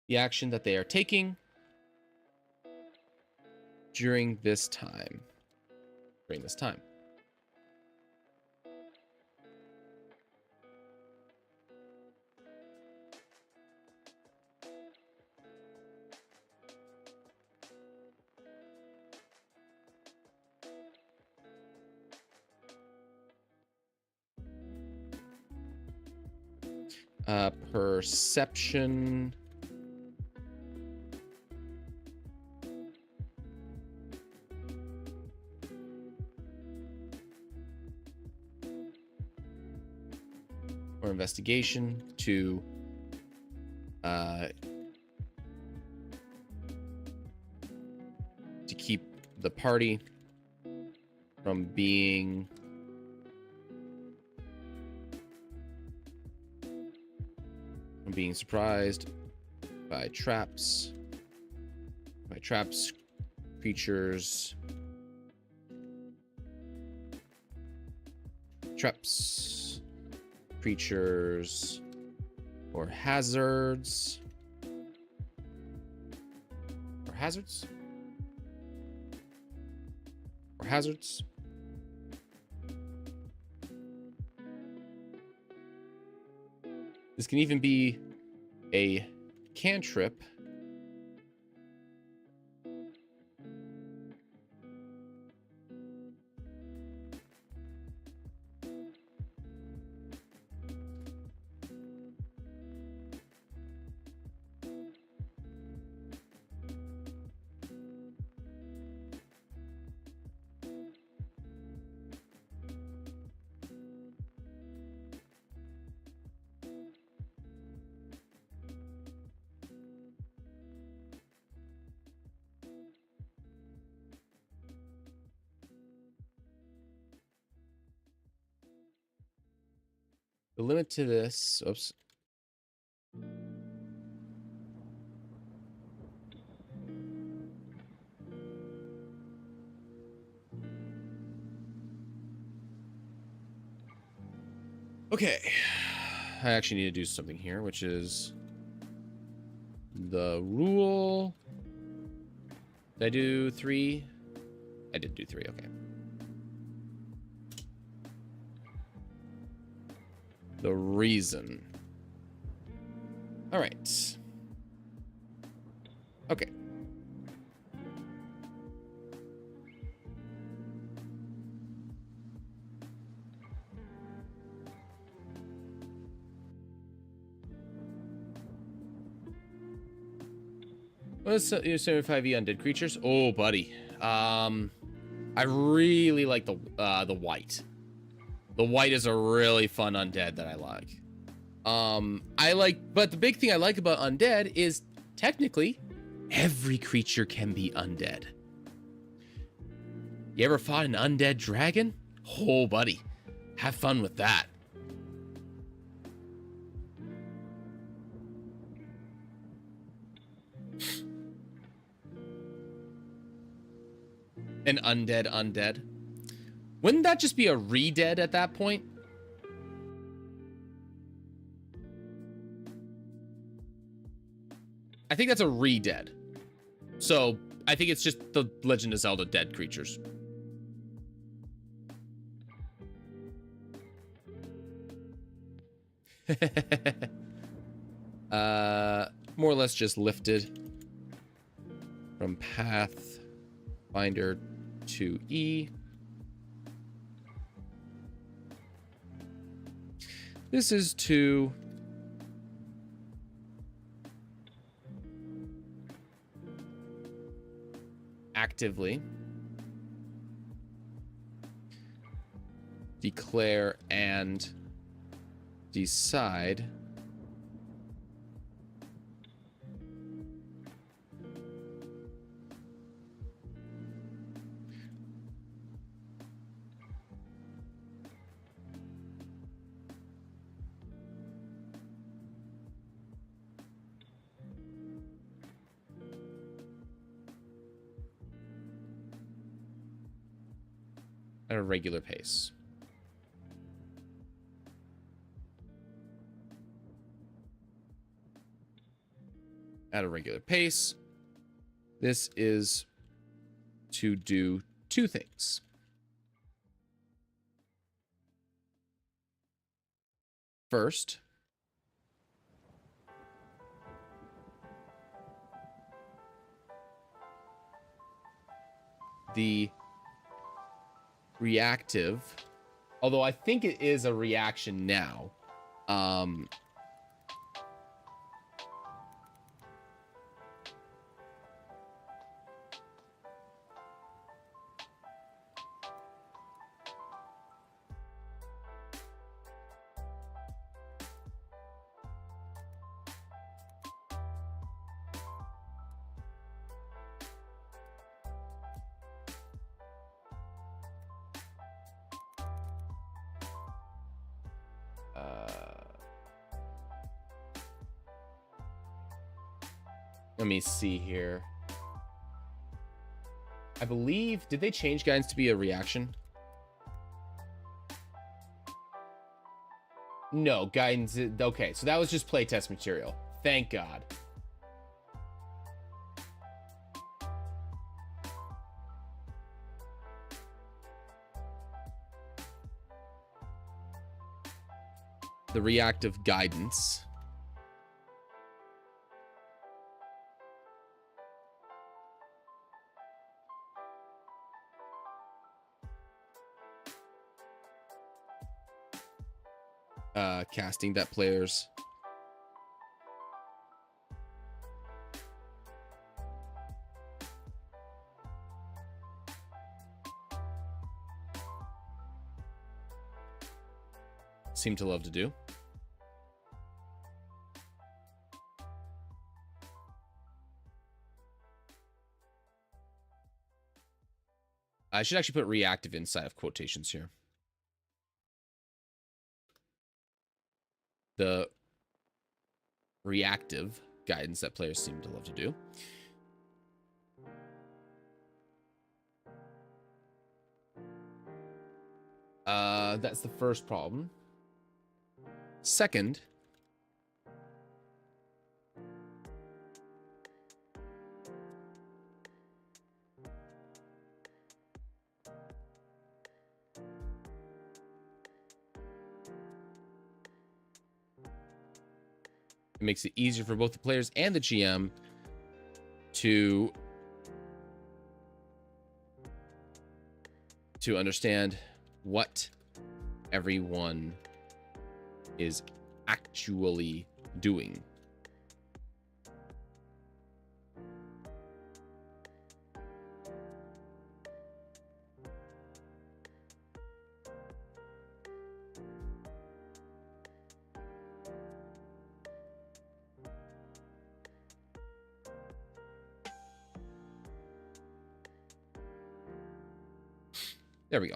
The action that they are taking during this time. Perception. Or investigation to keep the party from being surprised by traps, creatures, or hazards. This can even be a cantrip. The limit to this, oops. Okay. I actually need to do something here, which is the rule. Did I do 3? I did do 3, okay. The reason. All right. Okay. What's 75E undead creatures? Oh, buddy. I really like the white. The white is a really fun undead that I like. But the big thing I like about undead is technically every creature can be undead. You ever fought an undead dragon? Oh, buddy. Have fun with that. An undead. Wouldn't that just be a re-dead at that point? I think that's a re-dead. So I think it's just the Legend of Zelda dead creatures. More or less just lifted from Pathfinder to E. This is to actively declare and decide at a regular pace. At a regular pace. This is to do 2 things. First, the reactive, although I think it is a reaction now, let me see here. I believe, did they change guidance to be a reaction? No, guidance, okay, so that was just playtest material. Thank God. The reactive guidance. Casting that players seem to love to do. I should actually put reactive inside of quotations here. The reactive guidance that players seem to love to do. That's the first problem. Second, It makes it easier for both the players and the GM to understand what everyone is actually doing. There we go.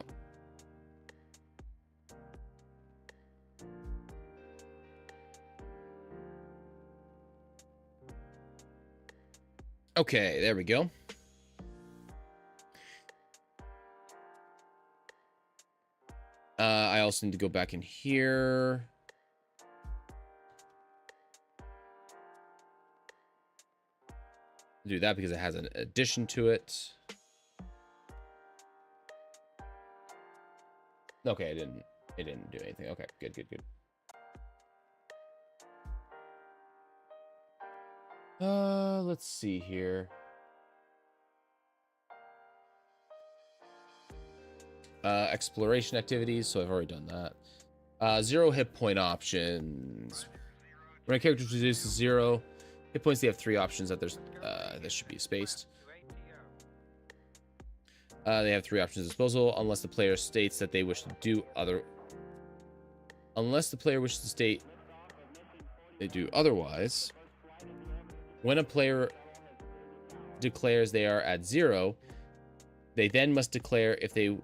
Okay, there we go. I also need to go back in here. Do that because it has an addition to it. Okay, it didn't do anything. Okay, good. Let's see here. Exploration activities, so I've already done that. 0 hit point options. When a character reduces 0 hit points, they have 3 options that there's this should be spaced. They have 3 options at disposal unless the player states that they wish to do other. Unless the player wishes to state they do otherwise. When a player declares they are at 0, they then must declare if they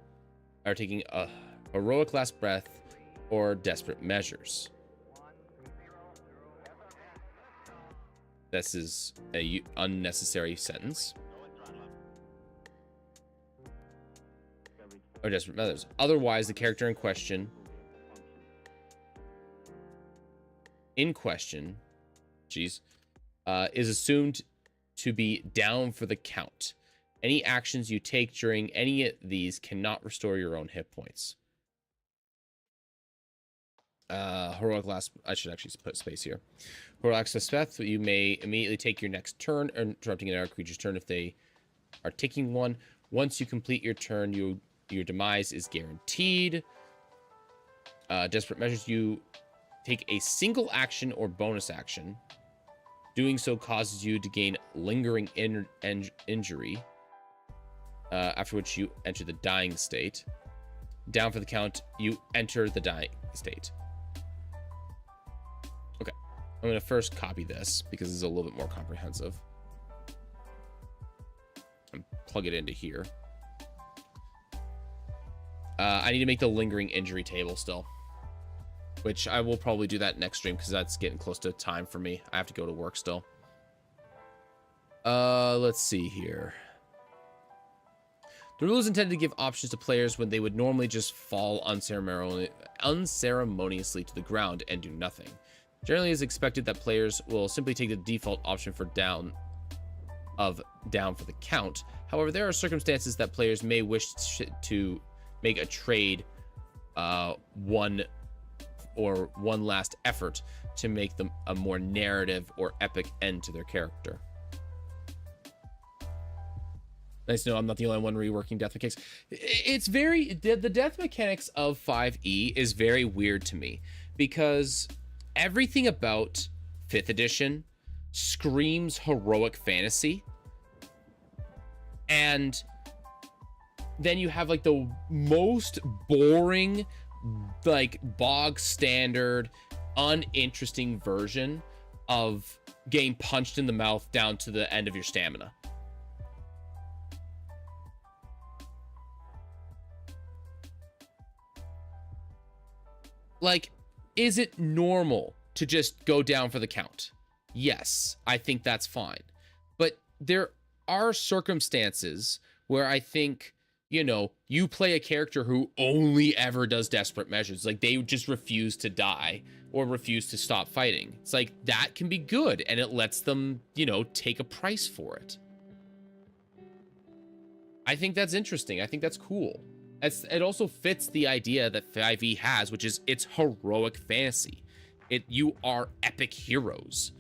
are taking a heroic last breath or desperate measures. This is a unnecessary sentence. Or desperate measures. Otherwise, the character in question is assumed to be down for the count. Any actions you take during any of these cannot restore your own hit points. Heroic last... I should actually put space here. Heroic last breath, you may immediately take your next turn, interrupting another creature's turn if they are taking one. Once you complete your turn, your demise is guaranteed. Desperate measures, you take a single action or bonus action. Doing so causes you to gain lingering injury. After which you enter the dying state. Down for the count, you enter the dying state. Okay, I'm going to first copy this because it's a little bit more comprehensive. And plug it into here. I need to make the lingering injury table still. Which I will probably do that next stream because that's getting close to time for me. I have to go to work still. Let's see here. The rule is intended to give options to players when they would normally just fall unceremoniously to the ground and do nothing. Generally, it is expected that players will simply take the default option for down for the count. However, there are circumstances that players may wish to make a trade, one last effort to make them a more narrative or epic end to their character. Nice to know I'm not the only one reworking death mechanics. It's very... The death mechanics of 5e is very weird to me because everything about 5th edition screams heroic fantasy. And then you have like the most boring, like bog standard, uninteresting version of getting punched in the mouth down to the end of your stamina. Like, is it normal to just go down for the count? Yes, I think that's fine. But there are circumstances where I think, you know, you play a character who only ever does desperate measures. Like, they just refuse to die or refuse to stop fighting. It's like, that can be good, and it lets them, you know, take a price for it. I think that's interesting. I think that's cool. It also fits the idea that 5e has, which is it's heroic fantasy. You are epic heroes.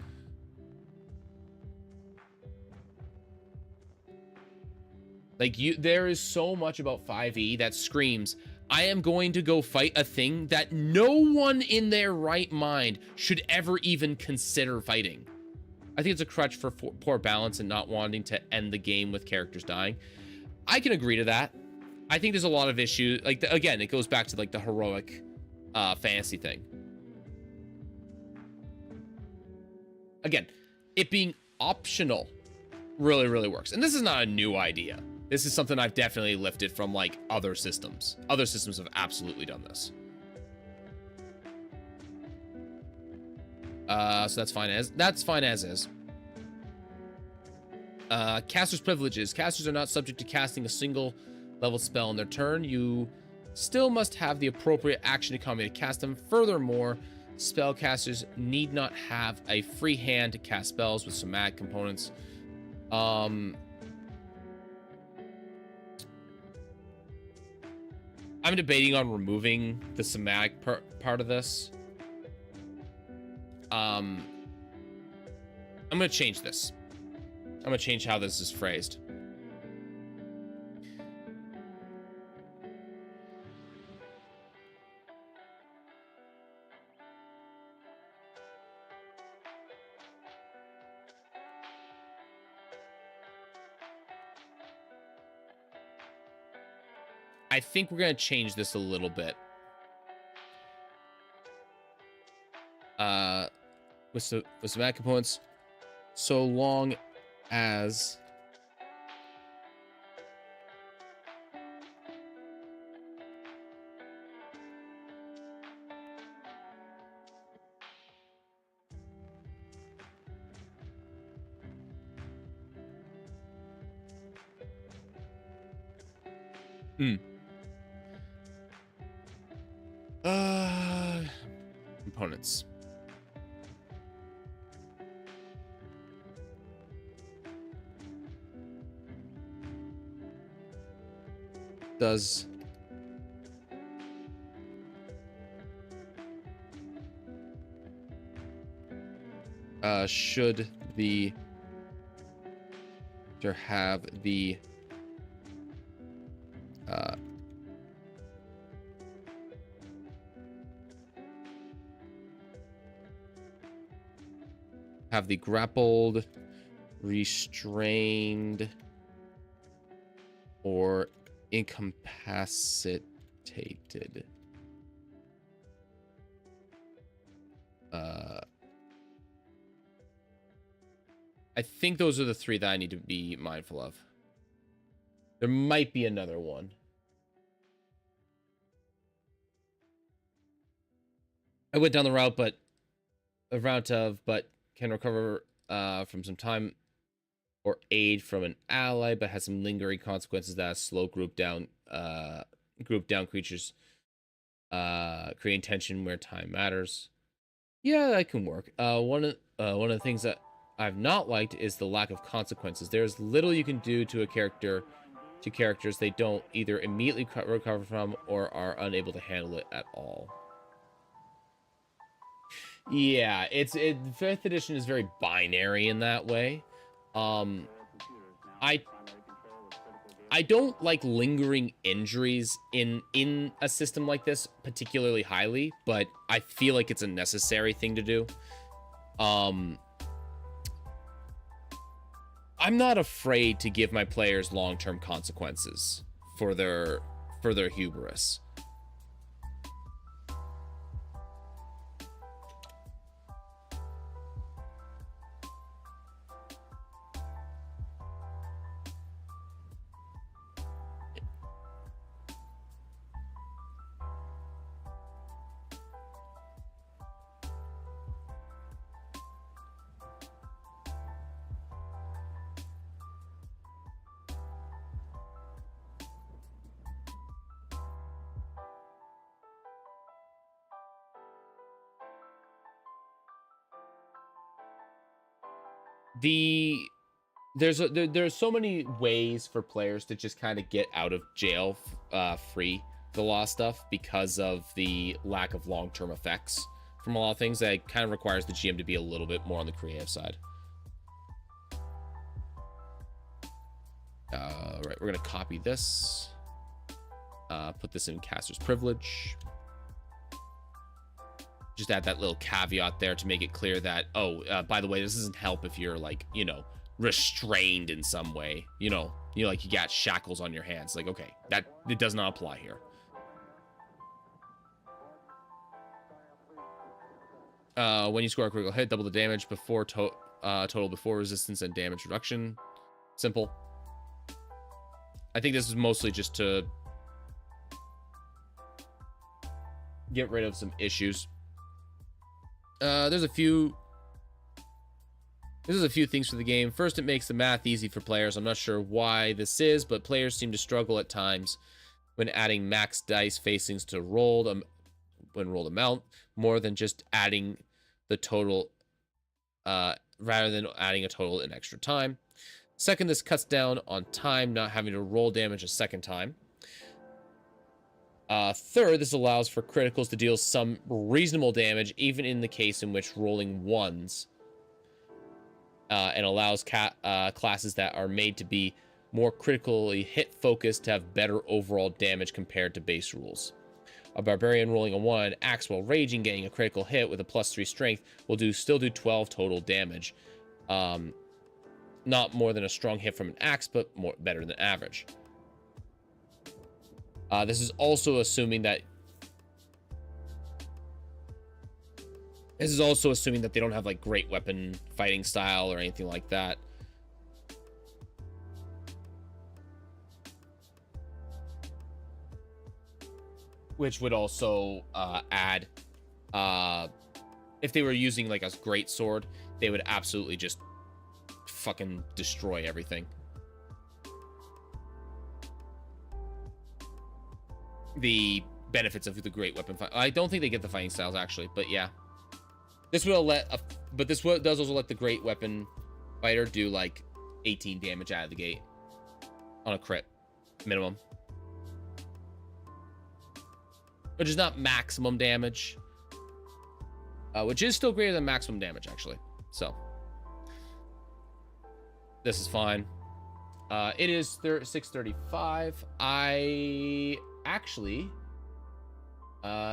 Like, there is so much about 5e that screams, I am going to go fight a thing that no one in their right mind should ever even consider fighting. I think it's a crutch for poor balance and not wanting to end the game with characters dying. I can agree to that. I think there's a lot of issues. Like, again, it goes back to like the heroic fantasy thing. Again, it being optional really, really works. And this is not a new idea. This is something I've definitely lifted from like other systems. Other systems have absolutely done this. So that's fine as is. Caster's privileges. Casters are not subject to casting a single level spell in their turn. You still must have the appropriate action economy to cast them. Furthermore, spellcasters need not have a free hand to cast spells with somatic components. I'm debating on removing the somatic part of this. I'm gonna change this. I'm gonna change how this is phrased. I think we're gonna change this a little bit. With somatic components, so long as components. Does should the have the grappled, restrained, or incapacitated. I think those are the three that I need to be mindful of. There might be another one. I went down the route, but can recover from some time or aid from an ally, but has some lingering consequences that slow group down creatures, creating tension where time matters. Yeah, that can work. One of the things that I've not liked is the lack of consequences. There's little you can do to characters they don't either immediately recover from or are unable to handle it at all. Yeah, it's 5th edition is very binary in that way. I don't like lingering injuries in a system like this particularly highly, but I feel like it's a necessary thing to do. I'm not afraid to give my players long-term consequences for their hubris. There's so many ways for players to just kind of get out of jail free the law stuff because of the lack of long-term effects from a lot of things that kind of requires the GM to be a little bit more on the creative side. Right, we're gonna copy this, put this in caster's privilege. Just add that little caveat there to make it clear that, by the way, this doesn't help if you're like, you know, restrained in some way, you know, like you got shackles on your hands. Like, okay, that it does not apply here. When you score a critical hit, double the damage before total before resistance and damage reduction. Simple. I think this is mostly just to get rid of some issues. There's a few things for the game. First, it makes the math easy for players. I'm not sure why this is, but players seem to struggle at times when adding max dice facings to rolled amount more than just adding the total, rather than adding a total in extra time. Second, this cuts down on time, not having to roll damage a second time. Third, this allows for criticals to deal some reasonable damage, even in the case in which rolling ones, and allows classes that are made to be more critically hit focused to have better overall damage compared to base rules. A barbarian rolling a 1 axe while raging, getting a critical hit with a +3 strength will still do 12 total damage. Not more than a strong hit from an axe, but better than average. This is also assuming that they don't have like great weapon fighting style or anything like that. Which would also add, if they were using like a great sword, they would absolutely just fucking destroy everything. The benefits of the great weapon fight. I don't think they get the fighting styles actually, but yeah. This will does also let the great weapon fighter do like 18 damage out of the gate on a crit minimum, which is not maximum damage, which is still greater than maximum damage actually. So this is fine. It is 6:35. I actually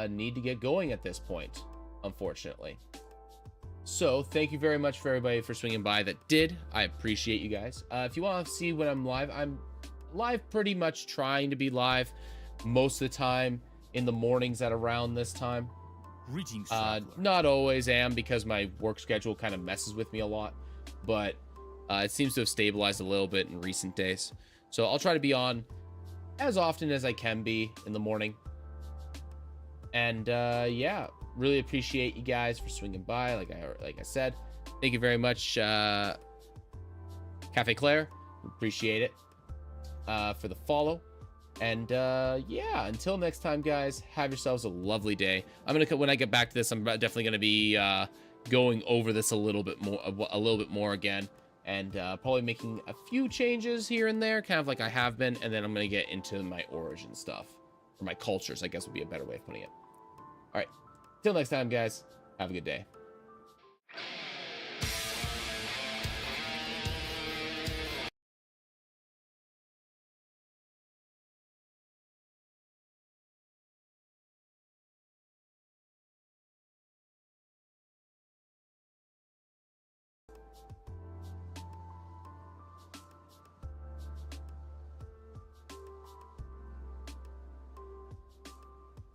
need to get going at this point, unfortunately. So thank you very much for everybody for swinging by that did. I appreciate you guys. If you want to see when I'm live pretty much trying to be live most of the time in the mornings at around this time. Greetings, traveler. Not always am, because my work schedule kind of messes with me a lot, but it seems to have stabilized a little bit in recent days. So I'll try to be on as often as I can be in the morning. And yeah, really appreciate you guys for swinging by. Like I said, thank you very much, Cafe Claire. Appreciate it for the follow. And yeah, until next time, guys, have yourselves a lovely day. When I get back to this, I'm definitely gonna be going over this a little bit more again, and probably making a few changes here and there, kind of like I have been, and then I'm gonna get into my origin stuff, or my cultures, I guess would be a better way of putting it. All right, till next time, guys, have a good day.